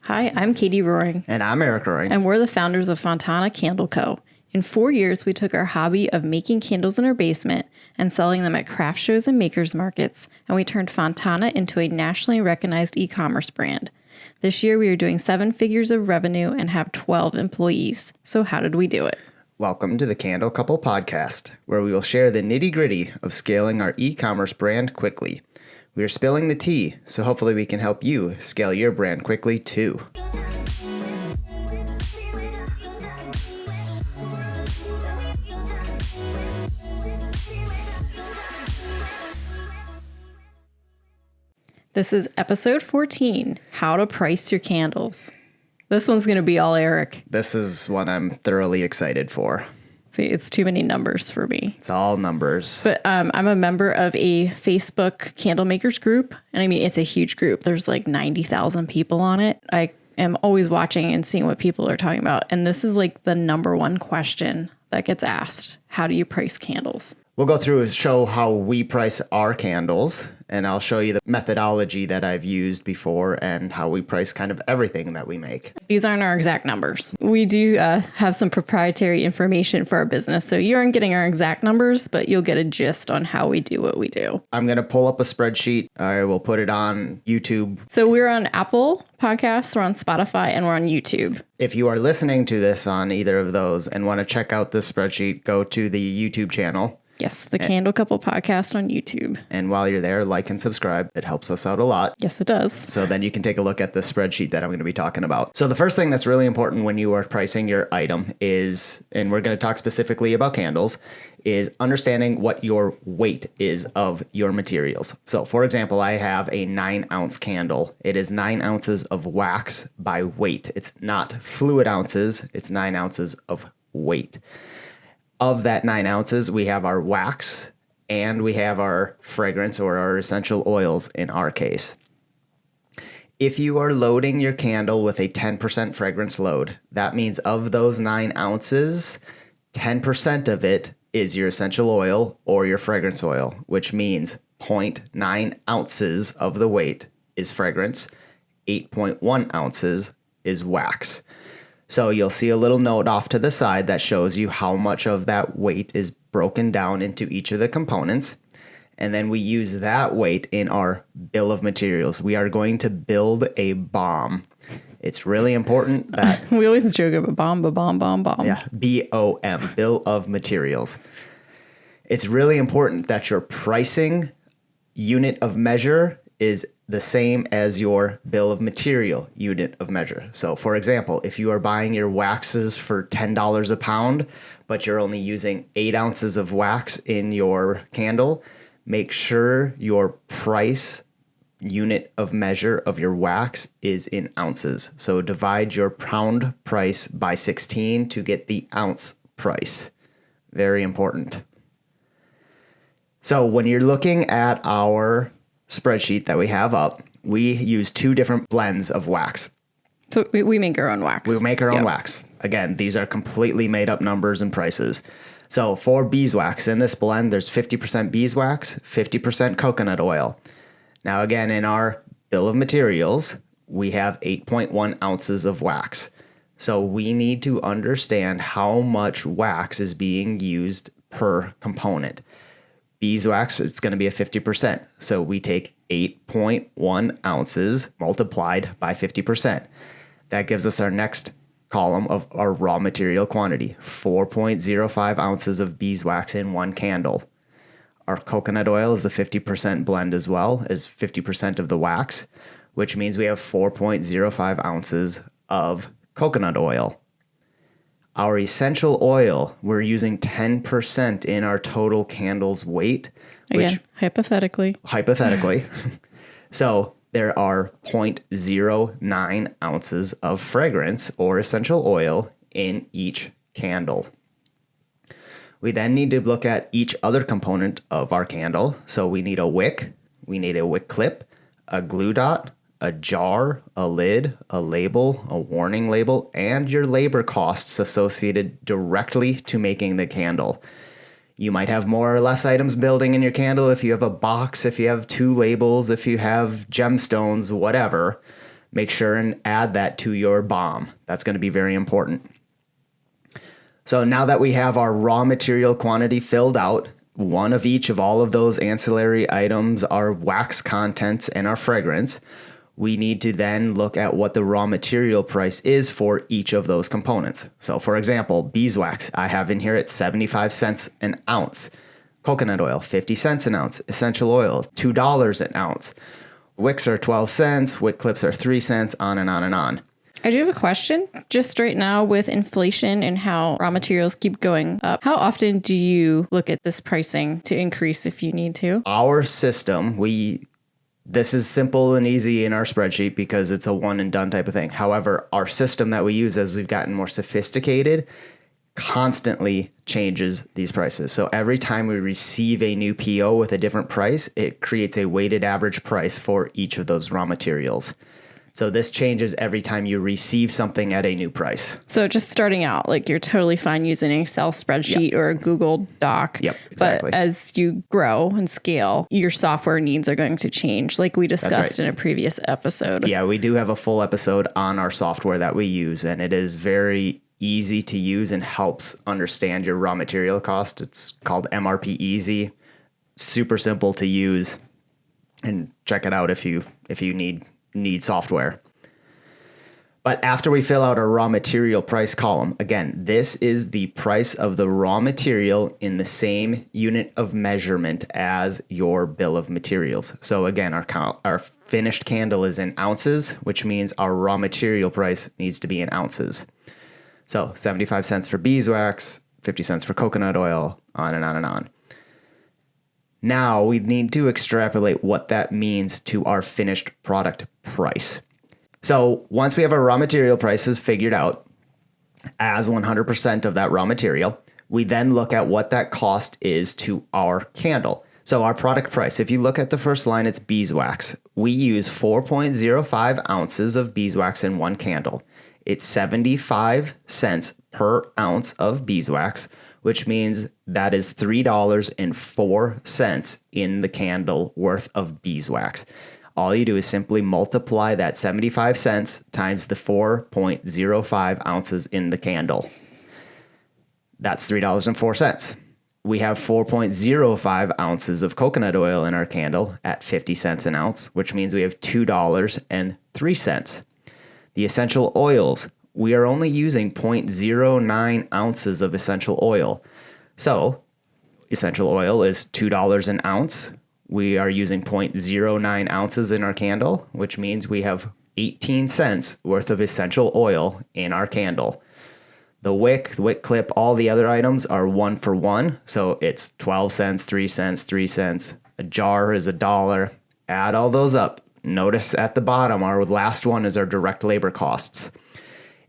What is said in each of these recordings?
Hi, I'm Katie Roering. And I'm Eric Roering. And we're the founders of Fontana Candle Co. In 4 years, we took our hobby of making candles in our basement and selling them at craft shows and makers markets, and we turned Fontana into a nationally recognized e-commerce brand. This year, we are doing 7 figures of revenue and have 12 employees. So how did we do it? Welcome to the Candle Couple podcast, where we will share the nitty-gritty of scaling our e-commerce brand quickly. We are spilling the tea, so hopefully we can help you scale your brand quickly too. This is episode 14, How to Price Your Candles. This one's going to be all Eric. This is one I'm thoroughly excited for. See, it's too many numbers for me. It's all numbers. But I'm a member of a Facebook candle makers group. And I mean, it's a huge group. There's like 90,000 people on it. I am always watching and seeing what people are talking about. And this is like the number one question that gets asked. How do you price candles? We'll go through and show how we price our candles, and I'll show you the methodology that I've used before and how we price kind of everything that we make. These aren't our exact numbers. We do have some proprietary information for our business, so you aren't getting our exact numbers, but you'll get a gist on how we do what we do. I'm going to pull up a spreadsheet. I will put it on YouTube. So we're on Apple Podcasts, we're on Spotify, and we're on YouTube. If you are listening to this on either of those and want to check out this spreadsheet, go to the YouTube channel. Yes, the Candle Couple podcast on YouTube. And while you're there, like and subscribe. It helps us out a lot. Yes, it does. So then you can take a look at the spreadsheet that I'm going to be talking about. So the first thing that's really important when you are pricing your item is, and we're going to talk specifically about candles, is understanding what your weight is of your materials. So for example, I have a 9-ounce candle. It is 9 ounces of wax by weight. It's not fluid ounces. It's 9 ounces of weight. Of that 9 ounces, we have our wax and we have our fragrance or our essential oils in our case. If you are loading your candle with a 10% fragrance load, that means of those 9 ounces, 10% of it is your essential oil or your fragrance oil, which means 0.9 ounces of the weight is fragrance, 8.1 ounces is wax. So you'll see a little note off to the side that shows you how much of that weight is broken down into each of the components. And then we use that weight in our bill of materials. We are going to build a bomb. It's really important that... we always joke about bomb. Yeah, BOM, bill of materials. It's really important that your pricing unit of measure is the same as your bill of material unit of measure. So for example, if you are buying your waxes for $10 a pound, but you're only using 8 ounces of wax in your candle, make sure your price unit of measure of your wax is in ounces. So divide your pound price by 16 to get the ounce price. Very important. So when you're looking at our spreadsheet that we have up, we use 2 different blends of wax. So we make our own wax. We make our own wax. Again, these are completely made up numbers and prices. So for beeswax in this blend, there's 50% beeswax, 50% coconut oil. Now again, in our bill of materials, we have 8.1 ounces of wax. So we need to understand how much wax is being used per component. Beeswax, it's going to be a 50%. So we take 8.1 ounces multiplied by 50%. That gives us our next column of our raw material quantity, 4.05 ounces of beeswax in one candle. Our coconut oil is a 50% blend as well, as 50% of the wax, which means we have 4.05 ounces of coconut oil. Our essential oil, we're using 10% in our total candle's weight. Again, hypothetically. So there are 0.09 ounces of fragrance or essential oil in each candle. We then need to look at each other component of our candle. So we need a wick, we need a wick clip, a glue dot, a jar, a lid, a label, a warning label, and your labor costs associated directly to making the candle. You might have more or less items building in your candle if you have a box, if you have 2 labels, if you have gemstones, whatever. make sure and add that to your BOM. That's going to be very important. So now that we have our raw material quantity filled out, one of each of all of those ancillary items, our wax contents and our fragrance, we need to then look at what the raw material price is for each of those components. So for example, beeswax, I have in here at 75 cents an ounce. Coconut oil, 50 cents an ounce. Essential oil, $2 an ounce. Wicks are 12 cents. Wick clips are 3 cents, on and on and on. I do have a question. Just right now with inflation and how raw materials keep going up, how often do you look at this pricing to increase if you need to? Our system, this is simple and easy in our spreadsheet because it's a one and done type of thing. However, our system that we use as we've gotten more sophisticated constantly changes these prices. So every time we receive a new PO with a different price, it creates a weighted average price for each of those raw materials. So this changes every time you receive something at a new price. So just starting out, like you're totally fine using an Excel spreadsheet or a Google Doc. Yep, exactly. But as you grow and scale, your software needs are going to change, like we discussed in a previous episode. Yeah, we do have a full episode on our software that we use, and it is very easy to use and helps understand your raw material cost. It's called MRP Easy. Super simple to use, and check it out if you need software. But after we fill out our raw material price column, again, this is the price of the raw material in the same unit of measurement as your bill of materials. So again, our finished candle is in ounces, which means our raw material price needs to be in ounces. So 75 cents for beeswax, 50 cents for coconut oil, on and on and on. Now we need to extrapolate what that means to our finished product price. So once we have our raw material prices figured out as 100% of that raw material, we then look at what that cost is to our candle. So our product price, if you look at the first line, it's beeswax. We use 4.05 ounces of beeswax in one candle. It's 75 cents per ounce of beeswax, which means that is $3.04 in the candle worth of beeswax. All you do is simply multiply that 75 cents times the 4.05 ounces in the candle. That's $3.04. We have 4.05 ounces of coconut oil in our candle at 50 cents an ounce, which means we have $2.03. The essential oils, we are only using 0.09 ounces of essential oil. So essential oil is $2 an ounce. We are using 0.09 ounces in our candle, which means we have 18 cents worth of essential oil in our candle. The wick clip, all the other items are 1 for 1. So it's 12 cents, 3 cents, 3 cents. A jar is $1. Add all those up. Notice at the bottom, our last one is our direct labor costs.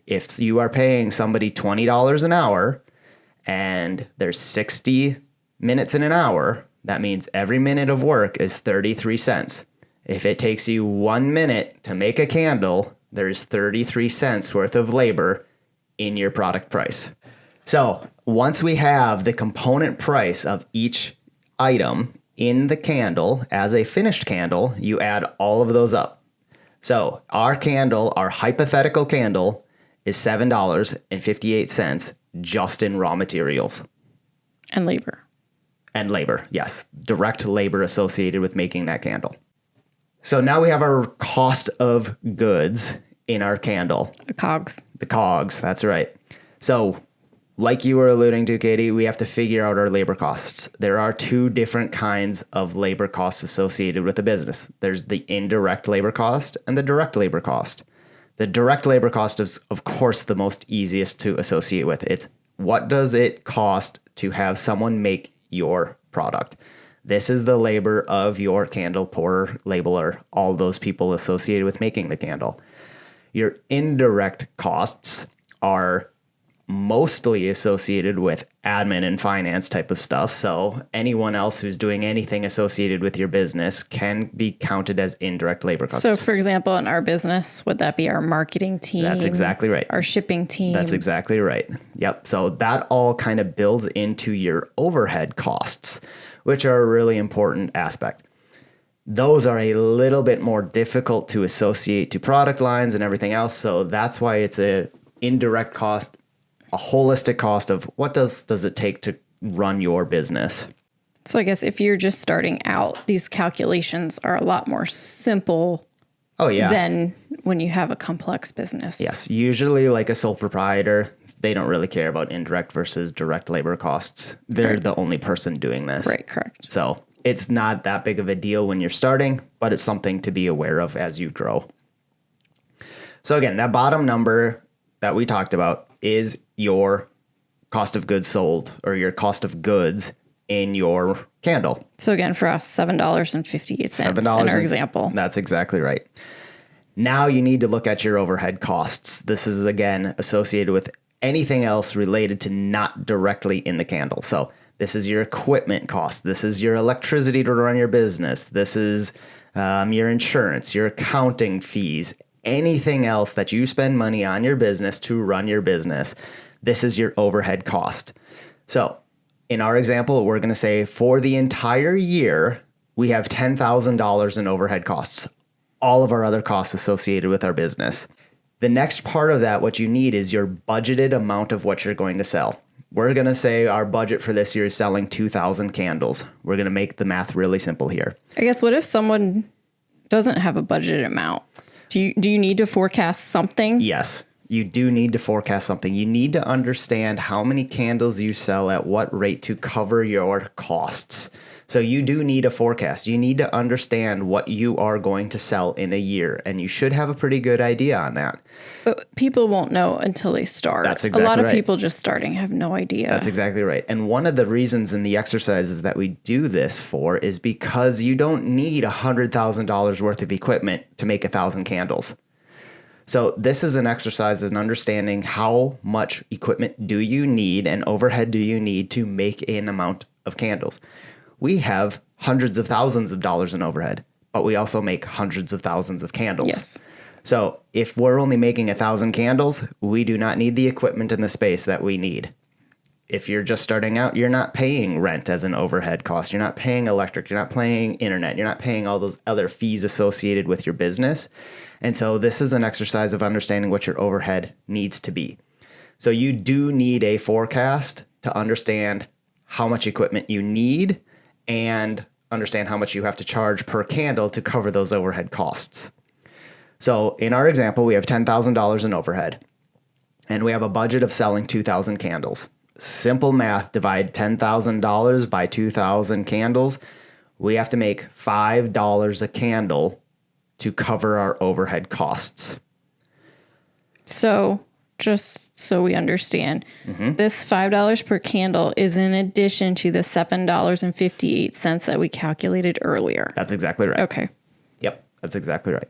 If you are paying somebody $20 an hour and there's 60 minutes in an hour, that means every minute of work is 33 cents. If it takes you 1 minute to make a candle, there's 33 cents worth of labor in your product price. So once we have the component price of each item in the candle as a finished candle, you add all of those up. So our candle, our hypothetical candle, is $7.58 just in raw materials. And labor. And labor, yes. Direct labor associated with making that candle. So now we have our cost of goods in our candle. The COGs. The COGs, that's right. So like you were alluding to, Katie, we have to figure out our labor costs. There are two different kinds of labor costs associated with a business. There's the indirect labor cost and the direct labor cost. The direct labor cost is, of course, the most easiest to associate with. It's what does it cost to have someone make your product? This is the labor of your candle pourer, labeler, all those people associated with making the candle. Your indirect costs are mostly associated with admin and finance type of stuff. So anyone else who's doing anything associated with your business can be counted as indirect labor costs. So for example, in our business, would that be our marketing team? That's exactly right. Our shipping team? That's exactly right. Yep. So that all kind of builds into your overhead costs, which are a really important aspect. those are a little bit more difficult to associate to product lines and everything else. So that's why it's a indirect cost, a holistic cost of what does it take to run your business. So I guess if you're just starting out, these calculations are a lot more simple than when you have a complex business. Yes. Usually like a sole proprietor, they don't really care about indirect versus direct labor costs. They're the only person doing this. Right, correct. So it's not that big of a deal when you're starting, but it's something to be aware of as you grow. So again, that bottom number that we talked about is your cost of goods sold, or your cost of goods in your candle. So again, for us, $7.58 in our example. That's exactly right. Now you need to look at your overhead costs. This is, again, associated with anything else related to not directly in the candle. So this is your equipment cost. This is your electricity to run your business. This is your insurance, your accounting fees, anything else that you spend money on your business to run your business. This is your overhead cost. So in our example, we're going to say for the entire year, we have $10,000 in overhead costs, all of our other costs associated with our business. The next part of that, what you need is your budgeted amount of what you're going to sell. We're going to say our budget for this year is selling 2,000 candles. We're going to make the math really simple here. I guess what if someone doesn't have a budgeted amount? Do you need to forecast something? Yes, you do need to forecast something. You need to understand how many candles you sell at what rate to cover your costs. So you do need a forecast. You need to understand what you are going to sell in a year, and you should have a pretty good idea on that. But people won't know until they start. That's exactly right. A lot of people just starting have no idea. That's exactly right. And one of the reasons in the exercises that we do this for is because you don't need $100,000 worth of equipment to make 1,000 candles. So this is an exercise in understanding how much equipment do you need and overhead do you need to make an amount of candles. We have hundreds of thousands of dollars in overhead, but we also make hundreds of thousands of candles. Yes. So if we're only making 1,000 candles, we do not need the equipment and the space that we need. If you're just starting out, you're not paying rent as an overhead cost. You're not paying electric. You're not paying internet. You're not paying all those other fees associated with your business. And so this is an exercise of understanding what your overhead needs to be. So you do need a forecast to understand how much equipment you need and understand how much you have to charge per candle to cover those overhead costs. So in our example, we have $10,000 in overhead, and we have a budget of selling 2,000 candles. Simple math, divide $10,000 by 2,000 candles. We have to make $5 a candle to cover our overhead costs. So just so we understand, this $5 per candle is in addition to the $7.58 that we calculated earlier. That's exactly right. Okay. Yep, that's exactly right.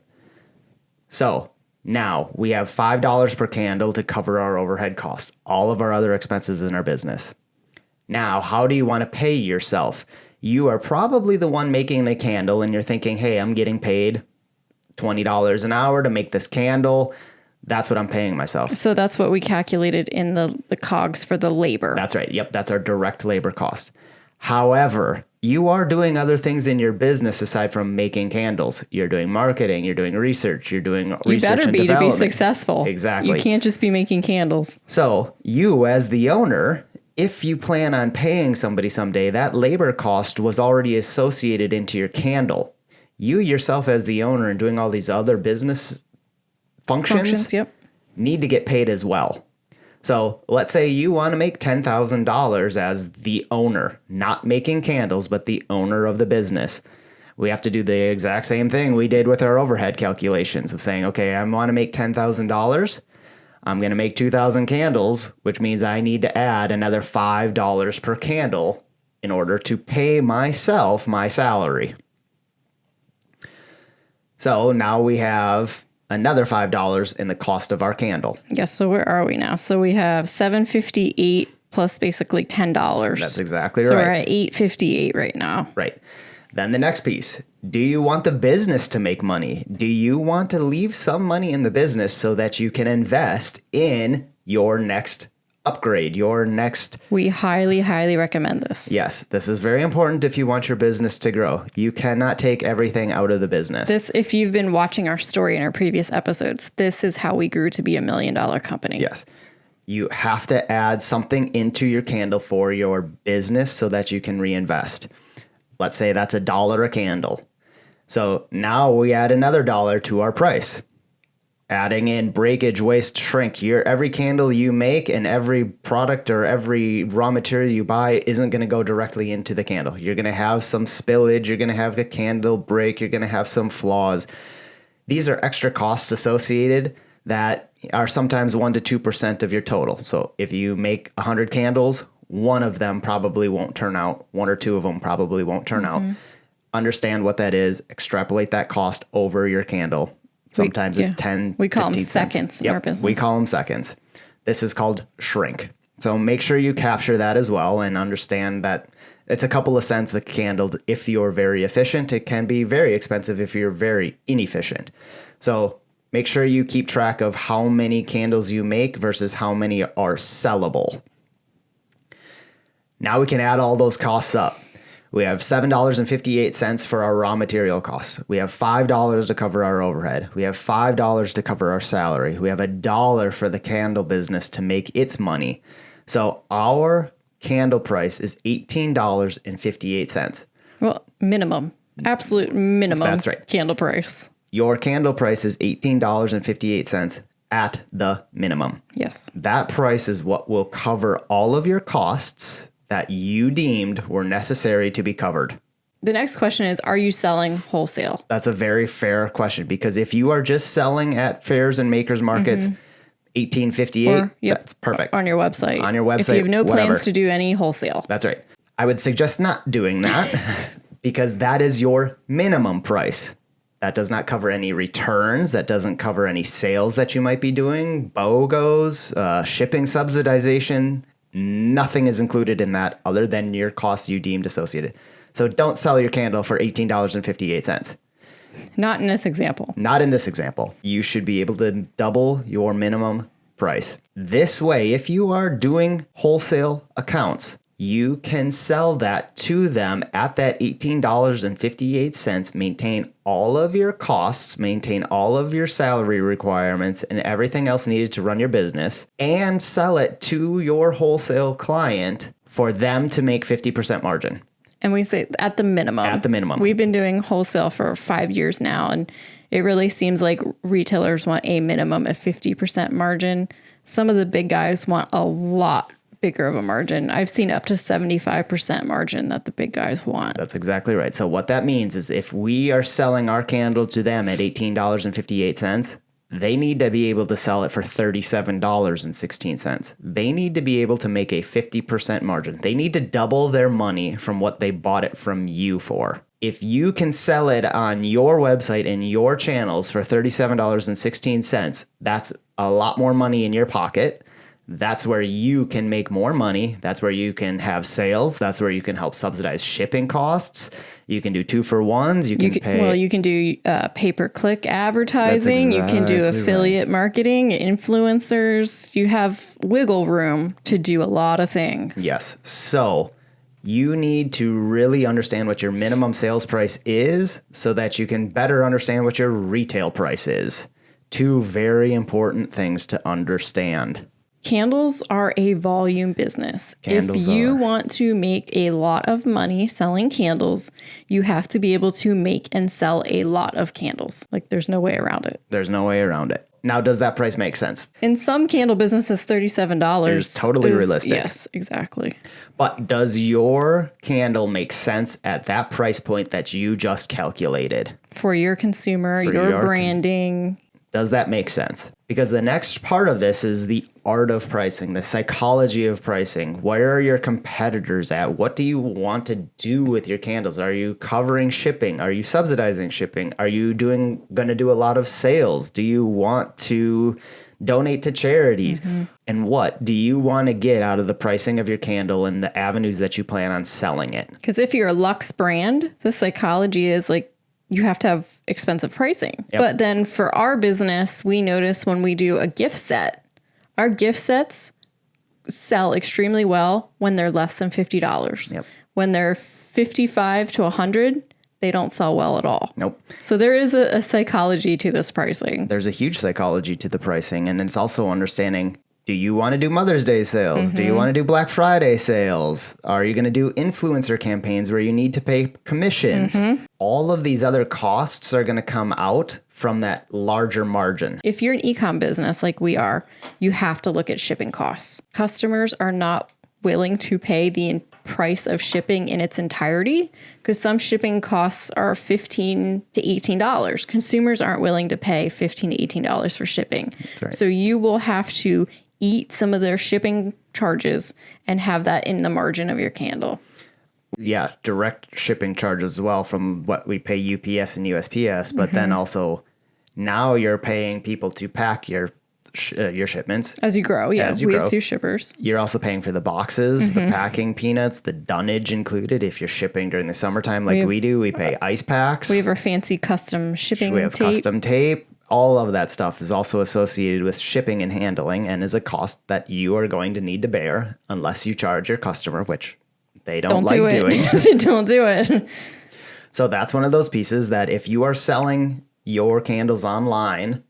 So now we have $5 per candle to cover our overhead costs, all of our other expenses in our business. Now, how do you want to pay yourself? You are probably the one making the candle and you're thinking, hey, I'm getting paid $20 an hour to make this candle. That's what I'm paying myself. So that's what we calculated in the COGs for the labor. That's right. Yep. That's our direct labor cost. However, you are doing other things in your business aside from making candles. You're doing marketing. You're doing research. You're doing research and development. You better be to be successful. Exactly. You can't just be making candles. So you as the owner, if you plan on paying somebody someday, that labor cost was already associated into your candle. You yourself as the owner and doing all these other business functions need to get paid as well. So let's say you want to make $10,000 as the owner, not making candles, but the owner of the business. We have to do the exact same thing we did with our overhead calculations of saying, okay, I want to make $10,000. I'm going to make 2,000 candles, which means I need to add another $5 per candle in order to pay myself my salary. So now we have another $5 in the cost of our candle. Yes. So where are we now? So we have $7.58 plus basically $10. That's exactly right. So we're at $8.58 right now. Right. Then the next piece. Do you want the business to make money? Do you want to leave some money in the business so that you can invest in your next upgrade, your next. We highly, highly recommend this. Yes, this is very important if you want your business to grow. You cannot take everything out of the business. This, if you've been watching our story in our previous episodes, this is how we grew to be $1 million company. Yes. You have to add something into your candle for your business so that you can reinvest. Let's say that's $1 a candle. So now we add another $1 to our price. Adding in breakage, waste, shrink. Every candle you make and every product or every raw material you buy isn't going to go directly into the candle. You're going to have some spillage. You're going to have the candle break. You're going to have some flaws. These are extra costs associated that are sometimes 1 to 2% of your total. So if you make 100 candles, one of them probably won't turn out. 1 or 2 of them probably won't turn out. Understand what that is. Extrapolate that cost over your candle. Sometimes it's 10, we call them 15 cents. seconds in our business. We call them seconds. This is called shrink. So make sure you capture that as well and understand that it's a couple of cents a candle. If you're very efficient, it can be very expensive if you're very inefficient. So make sure you keep track of how many candles you make versus how many are sellable. Now we can add all those costs up. We have $7.58 for our raw material costs. We have $5 to cover our overhead. We have $5 to cover our salary. We have $1 for the candle business to make its money. So our candle price is $18.58. Well, minimum. Absolute minimum. That's right. Candle price. Your candle price is $18.58 at the minimum. Yes. That price is what will cover all of your costs that you deemed were necessary to be covered. The next question is, are you selling wholesale? That's a very fair question, because if you are just selling at fairs and makers markets, $18.58, that's perfect. On your website. On your website, If you have no whatever. plans to do any wholesale. That's right. I would suggest not doing that because that is your minimum price. That does not cover any returns. That doesn't cover any sales that you might be doing, BOGOs, shipping subsidization. Nothing is included in that other than your costs you deemed associated. So don't sell your candle for $18.58. Not in this example. Not in this example. You should be able to double your minimum price. This way, if you are doing wholesale accounts, you can sell that to them at that $18.58, maintain all of your costs, maintain all of your salary requirements and everything else needed to run your business, and sell it to your wholesale client for them to make 50% margin. And we say at the minimum. At the minimum. We've been doing wholesale for 5 years now, and it really seems like retailers want a minimum of 50% margin. Some of the big guys want a lot bigger of a margin. I've seen up to 75% margin that the big guys want. That's exactly right. So what that means is if we are selling our candle to them at $18.58, they need to be able to sell it for $37.16. They need to be able to make a 50% margin. They need to double their money from what they bought it from you for. If you can sell it on your website and your channels for $37.16, that's a lot more money in your pocket. That's where you can make more money. That's where you can have sales. That's where you can help subsidize shipping costs. You can do 2-for-1s. You can pay. Well, you can do pay-per-click advertising. You can do affiliate marketing, influencers. You have wiggle room to do a lot of things. Yes. So you need to really understand what your minimum sales price is so that you can better understand what your retail price is. Two very important things to understand. Candles are a volume business. If you want to make a lot of money selling candles, you have to be able to make and sell a lot of candles. Like, there's no way around it. There's no way around it. Now, does that price make sense? In some candle businesses, $37 is totally realistic. Yes, exactly. But does your candle make sense at that price point that you just calculated? For your consumer, your branding. Does that make sense? Because the next part of this is the art of pricing, the psychology of pricing. Where are your competitors at? What do you want to do with your candles? Are you covering shipping? Are you subsidizing shipping? Are you going to do a lot of sales? Do you want to donate to charities? And what do you want to get out of the pricing of your candle and the avenues that you plan on selling it? Because if you're a luxe brand, the psychology is like, you have to have expensive pricing. Yep. But then for our business, we notice when we do a gift set, our gift sets sell extremely well when they're less than $50. Yep. When they're 55 to 100, they don't sell well at all. Nope. So there is a psychology to this pricing. There's a huge psychology to the pricing, and it's also understanding, do you want to do Mother's Day sales? Do you want to do Black Friday sales? Are you going to do influencer campaigns where you need to pay commissions? All of these other costs are going to come out from that larger margin. If you're an e-com business like we are, you have to look at shipping costs. Customers are not willing to pay the price of shipping in its entirety because some shipping costs are $15 to $18. Consumers aren't willing to pay $15 to $18 for shipping. That's right. So you will have to eat some of their shipping charges and have that in the margin of your candle. Yes, direct shipping charges as well from what we pay UPS and USPS, but then also now you're paying people to pack your shipments. As you grow, yeah. As you we grow. have 2 shippers. You're also paying for the boxes, the packing peanuts, the dunnage included. If you're shipping during the summertime like we do, we pay ice packs. We have our fancy custom shipping We have tape. custom tape. All of that stuff is also associated with shipping and handling and is a cost that you are going to need to bear unless you charge your customer, which they don't like doing. Don't do it. So that's one of those pieces that if you are selling your candles online,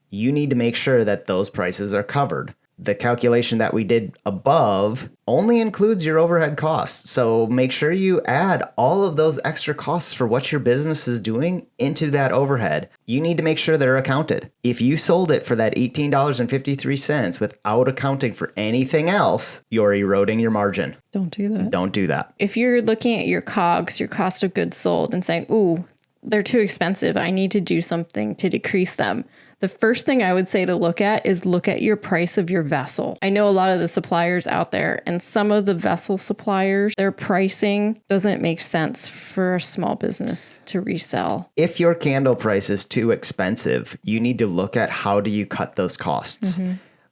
you need to make sure that those prices are covered. The calculation that we did above only includes your overhead costs. So make sure you add all of those extra costs for what your business is doing into that overhead. You need to make sure they're accounted. If you sold it for that $18.53 without accounting for anything else, you're eroding your margin. Don't do that. Don't do that. If you're looking at your COGs, your cost of goods sold, and saying, ooh, they're too expensive, I need to do something to decrease them. The first thing I would say to look at is look at your price of your vessel. I know a lot of the suppliers out there, and some of the vessel suppliers, their pricing doesn't make sense for a small business to resell. If your candle price is too expensive, you need to look at how do you cut those costs.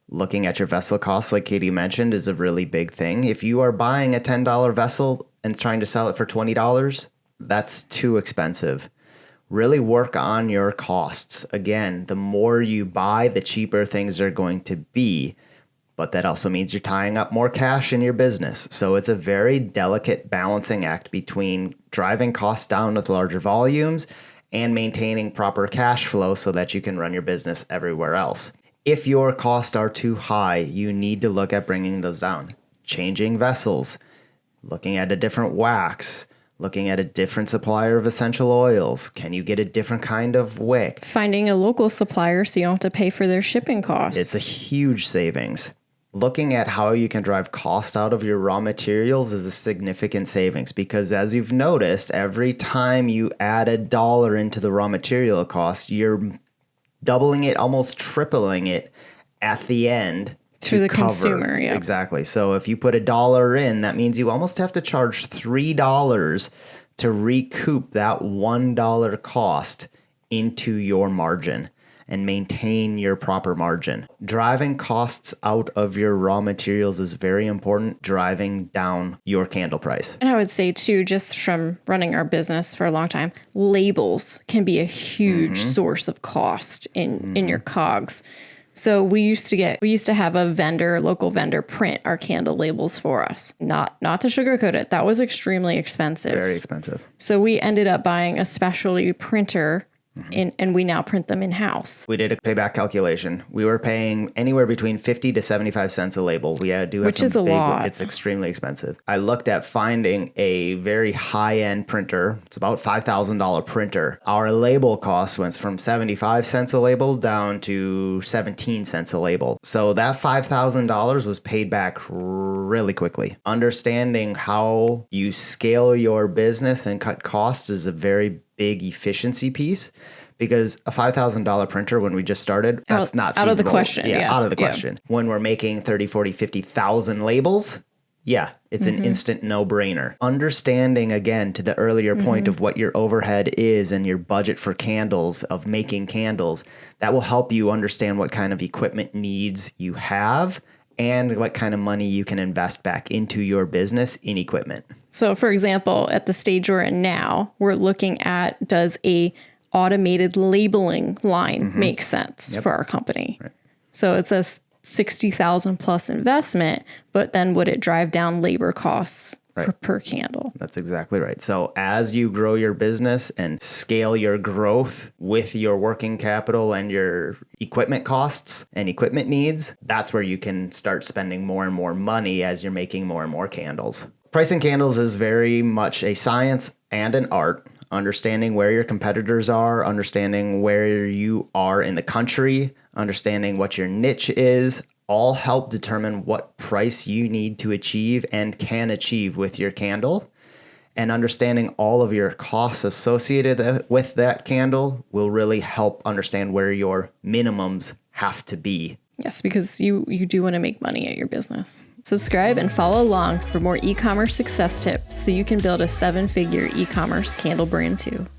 Looking at your vessel costs, like Katie mentioned, is a really big thing. If you are buying a $10 vessel and trying to sell it for $20, that's too expensive. Really work on your costs. Again, the more you buy, the cheaper things are going to be. But that also means you're tying up more cash in your business. So it's a very delicate balancing act between driving costs down with larger volumes and maintaining proper cash flow so that you can run your business everywhere else. If your costs are too high, you need to look at bringing those down. Changing vessels, looking at a different wax, looking at a different supplier of essential oils. Can you get a different kind of wick? Finding a local supplier so you don't have to pay for their shipping costs. It's a huge savings. Looking at how you can drive cost out of your raw materials is a significant savings because as you've noticed, every time you add $1 into the raw material cost, you're doubling it, almost tripling it at the end. To the cover. consumer, yeah. Exactly. So if you put $1 in, that means you almost have to charge $3 to recoup that $1 cost into your margin and maintain your proper margin. Driving costs out of your raw materials is very important, driving down your candle price. And I would say too, just from running our business for a long time, labels can be a huge source of cost in your COGs. So we used to have a local vendor print our candle labels for us. Not to sugarcoat it. That was extremely expensive. Very expensive. So we ended up buying a specialty printer and we now print them in-house. We did a payback calculation. We were paying anywhere between 50 to 75 cents a label. We do have Which is a lot. It's extremely expensive. I looked at finding a very high-end printer. It's about $5,000 printer. Our label cost went from 75 cents a label down to 17 cents a label. So that $5,000 was paid back really quickly. Understanding how you scale your business and cut costs is a very big efficiency piece because a $5,000 printer when we just started, that's not feasible. Out of the question. Yeah. Out of the question. When we're making 30, 40, 50,000 labels, it's an instant no-brainer. Understanding, again, to the earlier point of what your overhead is and your budget for candles, of making candles, that will help you understand what kind of equipment needs you have and what kind of money you can invest back into your business in equipment. So for example, at the stage we're in now, we're looking at, does a automated labeling line make sense for our company? Right. So it's a $60,000 plus investment, but then would it drive down labor costs per candle? That's exactly right. So as you grow your business and scale your growth with your working capital and your equipment costs and equipment needs, that's where you can start spending more and more money as you're making more and more candles. Pricing candles is very much a science and an art. Understanding where your competitors are, understanding where you are in the country, understanding what your niche is, all help determine what price you need to achieve and can achieve with your candle. And understanding all of your costs associated with that candle will really help understand where your minimums have to be. Yes, because you do want to make money at your business. Subscribe and follow along for more e-commerce success tips so you can build a 7-figure e-commerce candle brand too.